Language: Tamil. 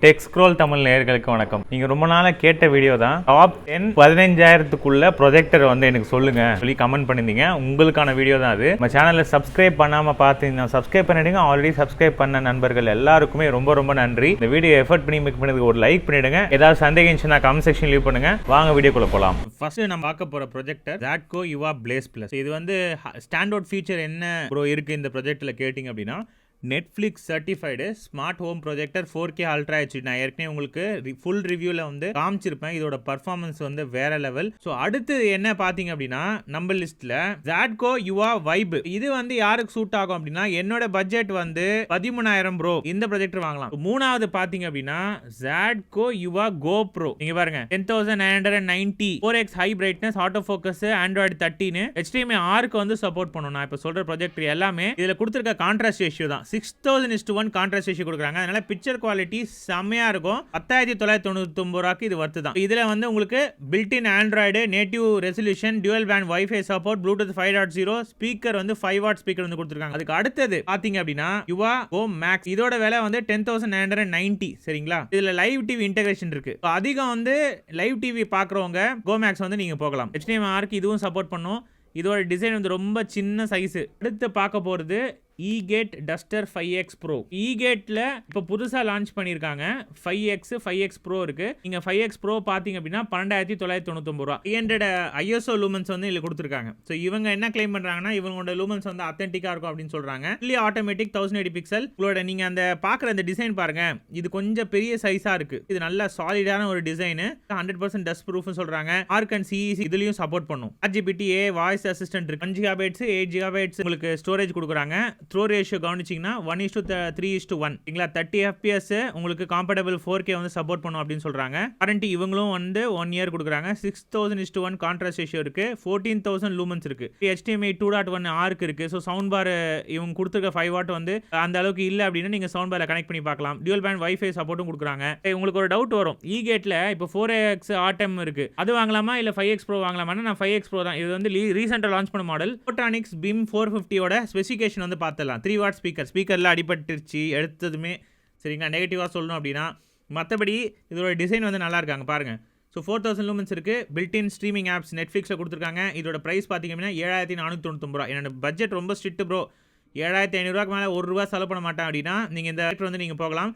டெக் ஸ்க்ரோல் தமிழ் நேயர்களுக்கு வணக்கம். நீங்க ரொம்ப நாளா கேட்ட வீடியோ தான் டாப் 10 15,000க்குள்ள ப்ரொஜெக்டர் வந்து எனக்கு சொல்லுங்க சொல்லி கமெண்ட் பண்ணிருந்தீங்க. உங்களுக்கான வீடியோ தான் அது. நம்ம சேனலை சப்ஸ்கிரைப் பண்ணாம பார்த்தீங்கன்னா சப்ஸ்கிரைப் பண்ணிடுங்க. ஆல்ரெடி சப்ஸ்கிரைப் பண்ண நண்பர்கள் எல்லாருக்குமே ரொம்ப ரொம்ப நன்றி. இந்த வீடியோ எஃபர்ட் பண்ணி மேக் பண்ணதுக்கு ஒரு லைக் பண்ணிடுங்க. ஏதாவது சந்தேகம் இருந்துச்சுன்னா கமெண்ட் செக்ஷன் லீவ் பண்ணுங்க. வாங்க வீடியோக்குள்ள போலாம். ஃபர்ஸ்ட் நம்ம பார்க்க போற projector ZADCO UA Blaze Plus. இது வந்து ஸ்டாண்ட் அவுட் ஃபீச்சர் என்ன ப்ரோ இருக்கு இந்த ப்ரொஜெக்ட்ல கேட்டிங்க அப்படின்னா Netflix certified smart home projector 4K ultra HD. நான் ஏற்கனவே உங்களுக்கு ஃபுல் ரிவ்யூவில் வந்து காமிச்சிருப்பேன். இதோட பர்ஃபார்மன்ஸ் வந்து வேற லெவல். ஸோ அடுத்து என்ன பார்த்தீங்க அப்படின்னா நம்ம லிஸ்ட்டில் ZADCO UA Vibe. இது வந்து யாருக்கு சூட் ஆகும் அப்படின்னா என்னோட பட்ஜெட் வந்து 13,000 ப்ரோ. இந்த ப்ரொஜெக்டர் வாங்கலாம். மூணாவது பார்த்தீங்க அப்படின்னா ZADCO UA Go Pro. நீங்க பாருங்க 10,990 4x high brightness auto focus Android 13 HDMI 6க்கு வந்து சப்போர்ட் பண்ணும். நான் இப்போ சொல்ற ப்ரொஜெக்டர் எல்லாமே இதில் கொடுத்துருக்க கான்ட்ராஸ்ட் ரேஷியோ தான். 6000:1 கான்ட்ராஸ்ட் ரேஷியோ கொடுக்குறாங்க. அதனால பிக்சர் குவாலிட்டி செம்மையா இருக்கும். 10,999 ரூபாய்க்கு இது வர்த்து தான். இதுல வந்து உங்களுக்கு built in Android native resolution dual band wifi support Bluetooth 5.0 speaker வந்து 5 வாட் ஸ்பீக்கர் வந்து கொடுத்துருக்காங்க. அதுக்கு அடுத்தது பாத்தீங்க அப்படின்னா UA Go Max. இதோட விலை வந்து 10,990. சரிங்களா? இதுல லைவ் டிவி இன்டகிரேஷன் இருக்கு. அதிகம் வந்து லைவ் டிவி பாக்குறவங்க Go Max வந்து நீங்க போகலாம். HDMI 6க்கு இதுவும் சப்போர்ட் பண்ணும். இதோட டிசைன் வந்து ரொம்ப சின்ன சைஸ். அடுத்து பார்க்க போறது eGate Duster 5X Pro. eGateல இப்போ புதுசா லான்ச் பண்ணிருக்காங்க 5X Pro இருக்கு. நீங்க 5X Pro பாத்தீங்க அப்படின்னா 12,999 ரூபாய். 300 ISO லூமன்ஸ் வந்து இதுல கொடுத்திருக்காங்க. சோ இவங்க என்ன கிளைம் பண்றாங்கன்னா இவங்களோட லூமன்ஸ் வந்து ஆத்தென்டிக்கா இருக்கும் அப்படின்னு சொல்றாங்க. Fully automatic 1080 pixel. உங்களோட நீங்க அந்த பாக்குற அந்த டிசைன் பாருங்க. இது கொஞ்சம் பெரிய சைஸா இருக்கு. இது நல்ல சாலிடான ஒரு டிசைன். 100% டஸ்ட் ப்ரூஃப் சொல்றாங்க. ARC and CEC இதுலயும் சப்போர்ட் பண்ணும். RGBT A வாய்ஸ் அசிஸ்டன்ட் இருக்கு. 5 GB 8 GB உங்களுக்கு ஸ்டோரேஜ் கொடுக்குறாங்க. த்ரோ ரேஷியோ கவனிச்சிங்கன்னா 1:3:1. சரிங்களா? 30 FPS உங்களுக்கு காம்பேட்டபிள் 4K வந்து சப்போர்ட் பண்ணும் அப்படின்னு சொல்றாங்க. வாரண்டி இவங்களும் வந்து 1 இயர் கொடுக்குறாங்க. 6000:1 கான்ட்ராஸ்ட் ரேஷியோ இருக்கு. 14,000 லூமன்ஸ் இருக்கு. HDMI 2.1 ஆர்க் இருக்கு. ஸோ சவுண்ட் பார் இவங்க கொடுத்துருக்க 5 வாட் வந்து அந்த அளவுக்கு இல்லை அப்படின்னா நீங்க சவுண்ட் பாரை கனெக்ட் பண்ணி பார்க்கலாம். டியூவல் பேண்ட் வைஃபை சப்போர்ட்டும் கொடுக்குறாங்க. உங்களுக்கு ஒரு டவுட் வரும், eGateல இப்போ 4X ஆட்டம் இருக்கு, அது வாங்கலாமா இல்ல 5X Pro வாங்கலாமா? நான் 5X Pro தான். இது வந்து ரீசெண்டா லான்ச் பண்ண மாடல். Photonics BIM 450 ஓட ஸ்பெசிஃபிகேஷன் வந்து பார்த்தலாம். 3 வாட் ஸ்பீக்கர்ல அடிபட்டுருச்சு எடுத்ததுமே. சரிங்களா? நெகட்டிவா சொல்லணும் அப்படின்னா மற்றபடி இதோட டிசைன் வந்து நல்லா இருக்காங்க பாருங்க. ஸோ 4,000 லூமன்ஸ் இருக்கு. பில்ட்-இன் ஸ்ட்ரீமிங் ஆப்ஸ் நெட்ஃப்ளிக்ஸில் கொடுத்துருக்காங்க. இதோட ப்ரைஸ் பார்த்தீங்க அப்படின்னா 7,499 ரூபா. என்னோட பட்ஜெட் ரொம்ப ஸ்ட்ரிக்ட் ப்ரோ. 7,500 ரூபாய்க்கு மேலே 1 ரூபா செலவு பண்ண மாட்டேன் அப்படின்னா நீங்கள் இந்த வந்து நீங்கள் போகலாம்.